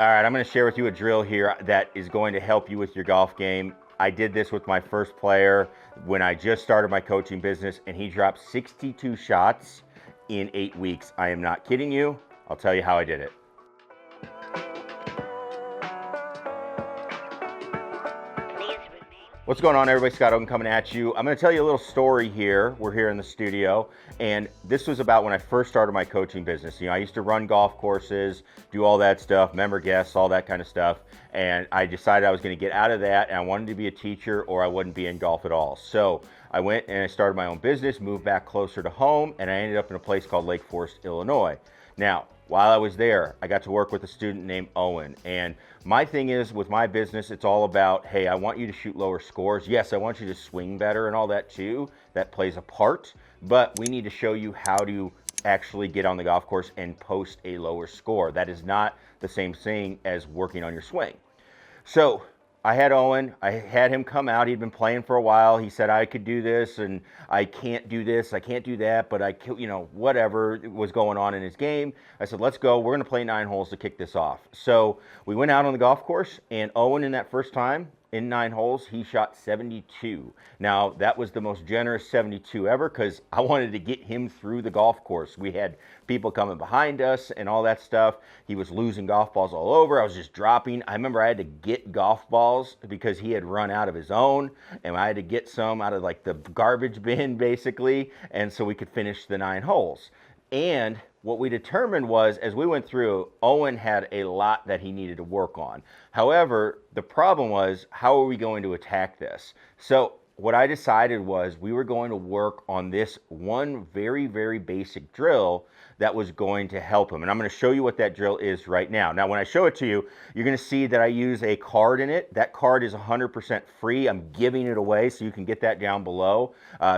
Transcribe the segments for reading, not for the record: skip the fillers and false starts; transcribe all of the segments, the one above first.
All right, I'm going to share with you a drill here that is going to help you with your golf game. I did this with my first player when I just started my coaching business, and he dropped 62 shots in 8 weeks. I am not kidding you. I'll tell you how I did it. What's going on, everybody? Scott Oaken coming at you. I'm going to tell you a little story here. We're here in the studio, and this was about when I first started my coaching business. I used to run golf courses, do all that stuff, member guests, all that kind of stuff, and I decided I was going to get out of that, and I wanted to be a teacher or I wouldn't be in golf at all. So I went and I started my own business, moved back closer to home, and I ended up in a place called Lake Forest, Illinois. Now, while I was there, I got to work with a student named Owen. And my thing is, with my business, it's all about, hey, I want you to shoot lower scores. Yes, I want you to swing better and all that too. That plays a part. But we need to show you how to actually get on the golf course and post a lower score. That is not the same thing as working on your swing. So I had Owen, I had him come out. He'd been playing for a while. He said, I could do this and I can't do this, I can't do that, but whatever was going on in his game. I said, let's go. We're going to play 9 holes to kick this off. So we went out on the golf course, and Owen, in that first time, in 9 holes, he shot 72. Now, that was the most generous 72 ever because I wanted to get him through the golf course. We had people coming behind us and all that stuff. He was losing golf balls all over. I was just dropping. I remember I had to get golf balls because he had run out of his own, and I had to get some out of like the garbage bin, basically, and so we could finish the 9 holes. And what we determined was, as we went through, Owen had a lot that he needed to work on. However, the problem was, how are we going to attack this? So what I decided was we were going to work on this one very, very basic drill that was going to help him. And I'm going to show you what that drill is right now. Now, when I show it to you, you're going to see that I use a card in it. That card is 100% free. I'm giving it away, so you can get that down below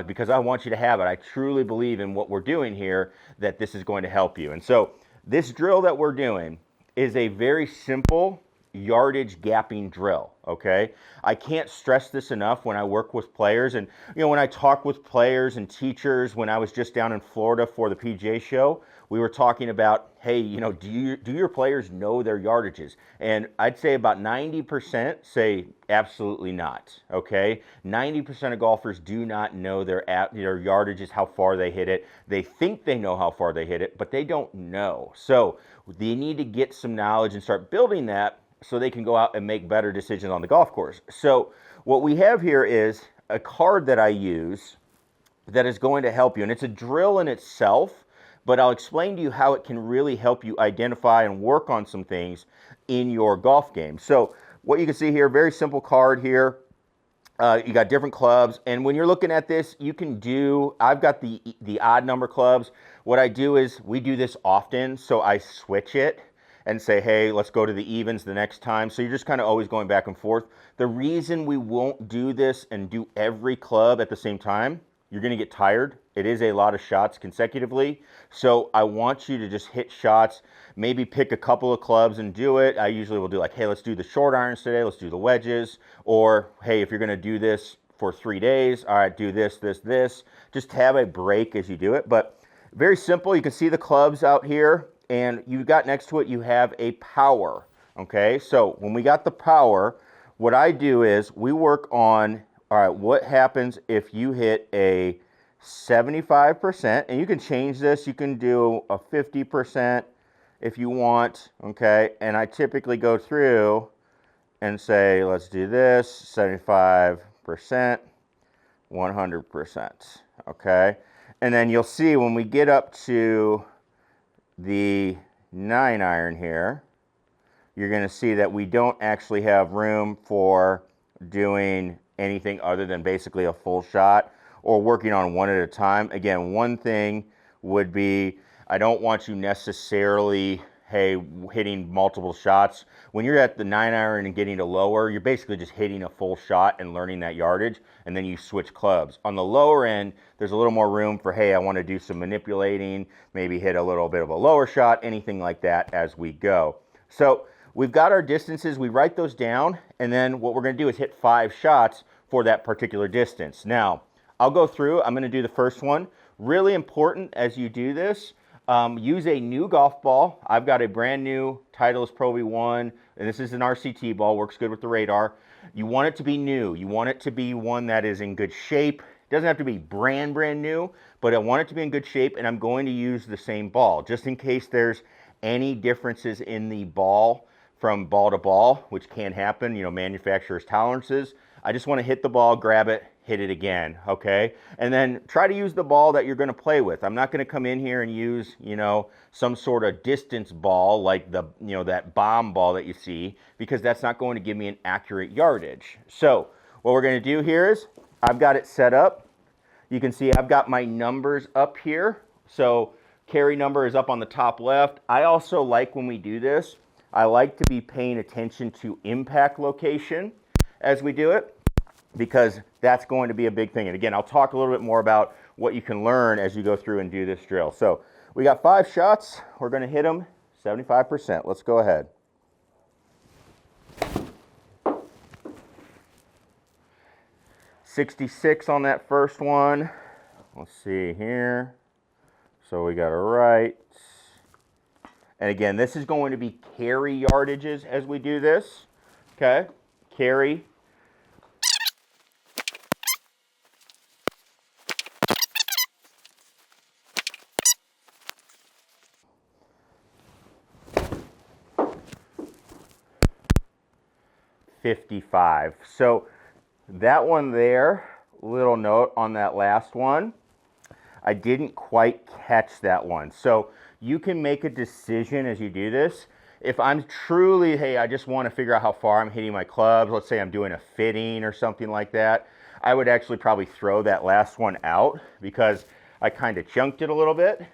because I want you to have it. I truly believe in what we're doing here, that this is going to help you. And so this drill that we're doing is a very simple yardage gapping drill, okay? I can't stress this enough when I work with players, and when I talk with players and teachers. When I was just down in Florida for the PGA show, we were talking about, hey, do your players know their yardages? And I'd say about 90% say absolutely not, okay? 90% of golfers do not know their yardages, how far they hit it. They think they know how far they hit it, but they don't know. So they need to get some knowledge and start building that so they can go out and make better decisions on the golf course. So what we have here is a card that I use that is going to help you. And it's a drill in itself, but I'll explain to you how it can really help you identify and work on some things in your golf game. So what you can see here, very simple card here. You got different clubs, and when you're looking at this, I've got the odd number clubs. What I do is, we do this often, so I switch it and say, hey, let's go to the evens the next time. So you're just kind of always going back and forth. The reason we won't do this and do every club at the same time, you're going to get tired. It is a lot of shots consecutively. So I want you to just hit shots, maybe pick a couple of clubs and do it. I usually will do like, hey, let's do the short irons today. Let's do the wedges. Or, hey, if you're going to do this for 3 days, all right, do this, this, this. Just have a break as you do it. But very simple. You can see the clubs out here. And you've got next to it, you have a power, okay? So when we got the power, what I do is we work on, all right, what happens if you hit a 75%, and you can change this. You can do a 50% if you want, okay? And I typically go through and say, let's do this, 75%, 100%, okay? And then you'll see when we get up to the 9 iron here, you're going to see that we don't actually have room for doing anything other than basically a full shot or working on one at a time. Again, one thing would be, I don't want you necessarily, hey, hitting multiple shots. When you're at the 9 iron and getting to lower, you're basically just hitting a full shot and learning that yardage, and then you switch clubs. On the lower end, there's a little more room for, hey, I want to do some manipulating, maybe hit a little bit of a lower shot, anything like that as we go. So we've got our distances, we write those down, and then what we're going to do is hit 5 shots for that particular distance. Now, I'll go through, I'm going to do the first one. Really important as you do this, Use a new golf ball. I've got a brand new Titleist Pro V1, and this is an RCT ball, works good with the radar. You want it to be new. You want it to be one that is in good shape. It doesn't have to be brand new, but I want it to be in good shape, and I'm going to use the same ball, just in case there's any differences in the ball from ball to ball, which can happen, you know, manufacturer's tolerances. I just want to hit the ball, grab it, hit it again, okay? And then try to use the ball that you're going to play with. I'm not going to come in here and use, you know, some sort of distance ball like the, you know, that bomb ball that you see, because that's not going to give me an accurate yardage. So what we're going to do here is I've got it set up. You can see I've got my numbers up here. So carry number is up on the top left. I also like when we do this, I like to be paying attention to impact location as we do it, because that's going to be a big thing. And again, I'll talk a little bit more about what you can learn as you go through and do this drill. So we got 5 shots. We're going to hit them 75%. Let's go ahead. .66 on that first one. Let's see here. So we got a right. And again, this is going to be carry yardages as we do this. Okay, carry. .55. So that one there, little note on that last one, I didn't quite catch that one. So you can make a decision as you do this. If I'm truly, hey, I just want to figure out how far I'm hitting my clubs, let's say I'm doing a fitting or something like that, I would actually probably throw that last one out because I kind of chunked it a little bit.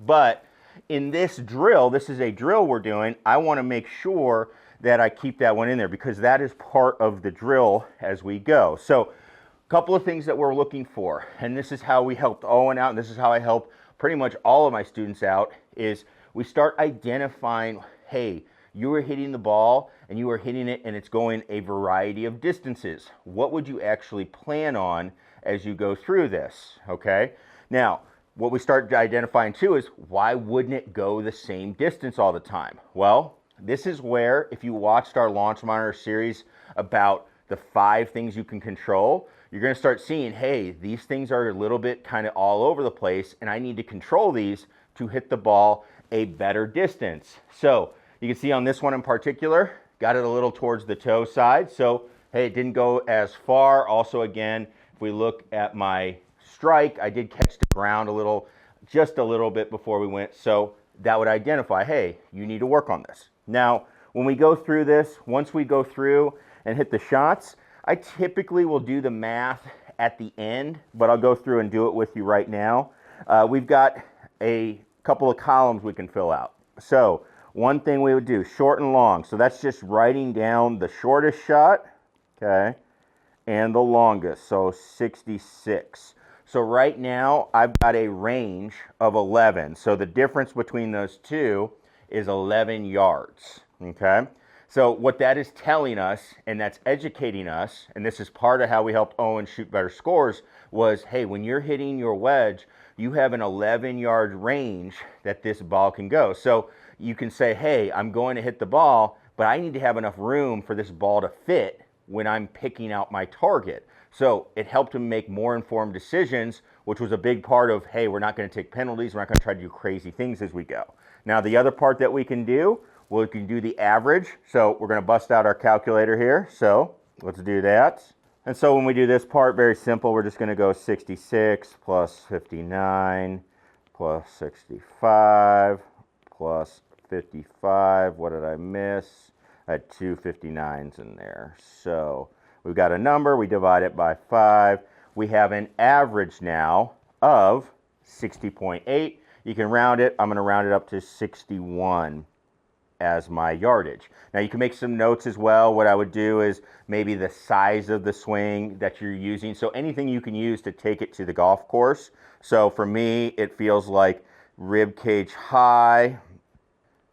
But in this drill, this is a drill we're doing, I want to make sure that I keep that one in there because that is part of the drill as we go. So a couple of things that we're looking for, and this is how we helped Owen out, and this is how I help pretty much all of my students out, is we start identifying, hey, you are hitting the ball and you are hitting it and it's going a variety of distances. What would you actually plan on as you go through this, okay? Now, what we start identifying too is why wouldn't it go the same distance all the time? Well, this is where, if you watched our Launch Monitor series about the 5 things you can control, you're going to start seeing, hey, these things are a little bit kind of all over the place, and I need to control these to hit the ball a better distance. So you can see on this one in particular, got it a little towards the toe side. So, hey, it didn't go as far. Also, again, if we look at my strike, I did catch the ground a little, just a little bit before we went. So that would identify, hey, you need to work on this. Now, when we go through this, once we go through and hit the shots, I typically will do the math at the end, but I'll go through and do it with you right now. We've got a couple of columns we can fill out. So one thing we would do, short and long. So that's just writing down the shortest shot, okay, and the longest, so 66. So right now, I've got a range of 11. So the difference between those two is 11 yards, okay? So what that is telling us, and that's educating us, and this is part of how we helped Owen shoot better scores, was, hey, when you're hitting your wedge, you have an 11-yard range that this ball can go. So you can say, hey, I'm going to hit the ball, but I need to have enough room for this ball to fit when I'm picking out my target. So it helped him make more informed decisions, which was a big part of, hey, we're not going to take penalties, we're not going to try to do crazy things as we go. Now, the other part that we can do, well, we can do the average. So we're going to bust out our calculator here. So let's do that. And so when we do this part, very simple, we're just going to go 66 plus 59 plus 65 plus 55. What did I miss? I had 2 59s in there. So we've got a number. We divide it by 5. We have an average now of 60.8. You can round it. I'm going to round it up to 61 as my yardage. Now you can make some notes as well. What I would do is maybe the size of the swing that you're using. So anything you can use to take it to the golf course. So for me, it feels like rib cage high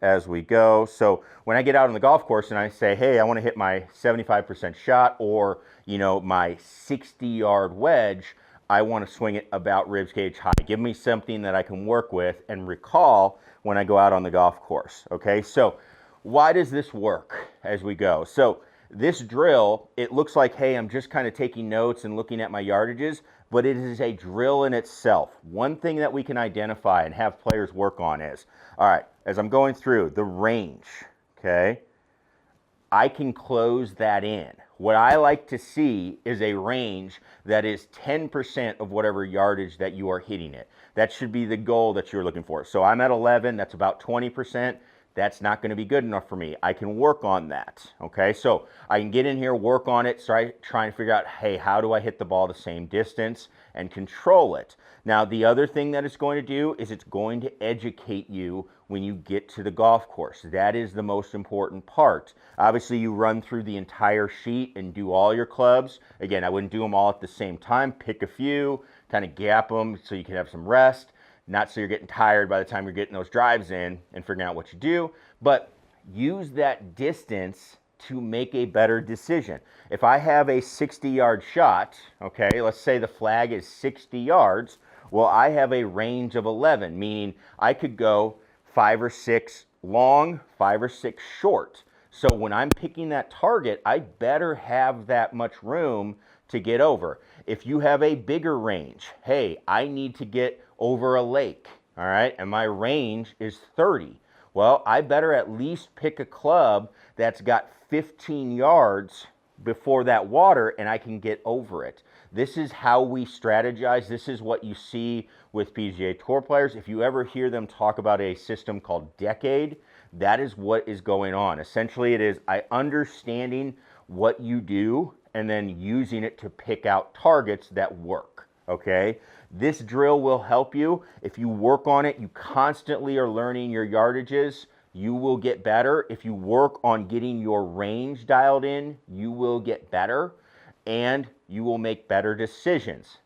as we go. So when I get out on the golf course and I say, hey, I want to hit my 75% shot or, you know, my 60-yard wedge, I want to swing it about ribs cage high. Give me something that I can work with and recall when I go out on the golf course, okay? So why does this work as we go? So this drill, it looks like, hey, I'm just kind of taking notes and looking at my yardages, but it is a drill in itself. One thing that we can identify and have players work on is, all right, as I'm going through the range, okay, I can close that in. What I like to see is a range that is 10% of whatever yardage that you are hitting it. That should be the goal that you're looking for. So I'm at 11, that's about 20%. That's not going to be good enough for me. I can work on that, okay? So I can get in here, work on it, start trying to figure out, hey, how do I hit the ball the same distance and control it? Now, the other thing that it's going to do is it's going to educate you when you get to the golf course. That is the most important part. Obviously, you run through the entire sheet and do all your clubs. Again, I wouldn't do them all at the same time. Pick a few, kind of gap them so you can have some rest. Not so you're getting tired by the time you're getting those drives in and figuring out what you do, but use that distance to make a better decision. If I have a 60-yard shot, okay, let's say the flag is 60 yards, well, I have a range of 11, meaning I could go 5 or 6 long, 5 or 6 short. So when I'm picking that target, I better have that much room to get over. If you have a bigger range, hey, I need to get over a lake, all right, and my range is 30. Well, I better at least pick a club that's got 15 yards before that water and I can get over it. This is how we strategize. This is what you see with PGA Tour players. If you ever hear them talk about a system called Decade, that is what is going on. Essentially, it is understanding what you do and then using it to pick out targets that work, okay? This drill will help you. If you work on it, you constantly are learning your yardages, you will get better. If you work on getting your range dialed in, you will get better and you will make better decisions.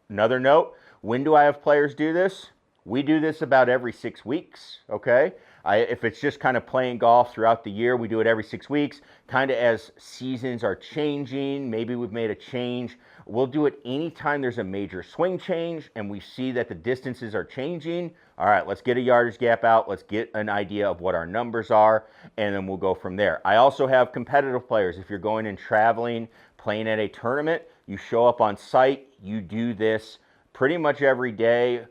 Another note, when do I have players do this? We do this about every 6 weeks, okay? If it's just kind of playing golf throughout the year, we do it every 6 weeks. Kind of as seasons are changing, maybe we've made a change. We'll do it anytime there's a major swing change and we see that the distances are changing. All right, let's get a yardage gap out. Let's get an idea of what our numbers are, and then we'll go from there. I also have competitive players. If you're going and traveling, playing at a tournament, you show up on site, you do this pretty much every day,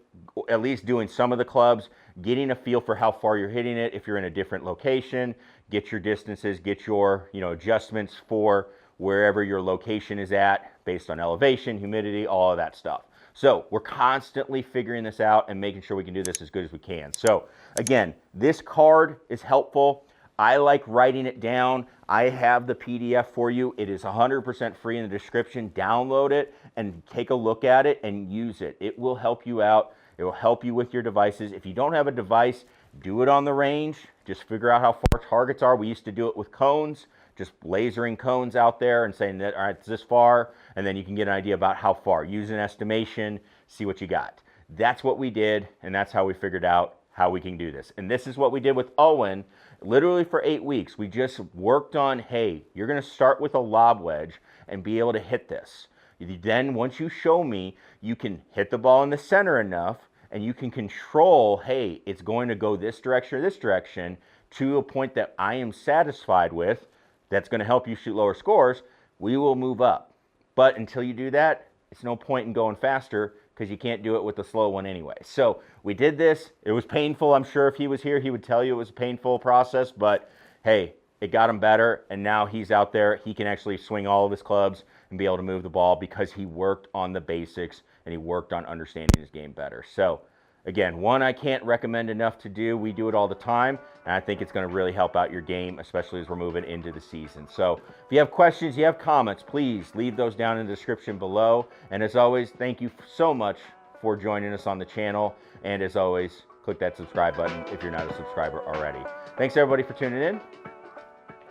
at least doing some of the clubs, getting a feel for how far you're hitting it. If you're in a different location, get your distances, get your adjustments for wherever your location is at based on elevation, humidity, all of that stuff. So we're constantly figuring this out and making sure we can do this as good as we can. So again, this card is helpful. I like writing it down. I have the PDF for you. It is 100% free in the description. Download it and take a look at it and use it. It will help you out. It will help you with your devices. If you don't have a device, do it on the range. Just figure out how far targets are. We used to do it with cones, just lasering cones out there and saying that, all right, it's this far, and then you can get an idea about how far. Use an estimation, see what you got. That's what we did, and that's how we figured out how we can do this. And this is what we did with Owen. Literally for 8 weeks, we just worked on, hey, you're going to start with a lob wedge and be able to hit this. Then once you show me, you can hit the ball in the center enough and you can control, hey, it's going to go this direction or this direction to a point that I am satisfied with that's going to help you shoot lower scores. We will move up. But until you do that, it's no point in going faster because you can't do it with the slow one anyway. So we did this. It was painful. I'm sure if he was here, he would tell you it was a painful process, but hey, it got him better, and now he's out there. He can actually swing all of his clubs and be able to move the ball because he worked on the basics and he worked on understanding his game better. So again, one I can't recommend enough to do. We do it all the time, and I think it's going to really help out your game, especially as we're moving into the season. So if you have questions, you have comments, please leave those down in the description below. And as always, thank you so much for joining us on the channel. And as always, click that subscribe button if you're not a subscriber already. Thanks everybody for tuning in.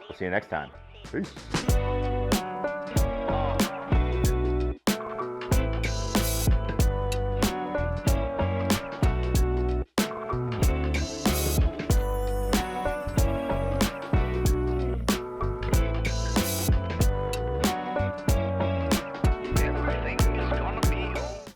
We'll see you next time. Peace.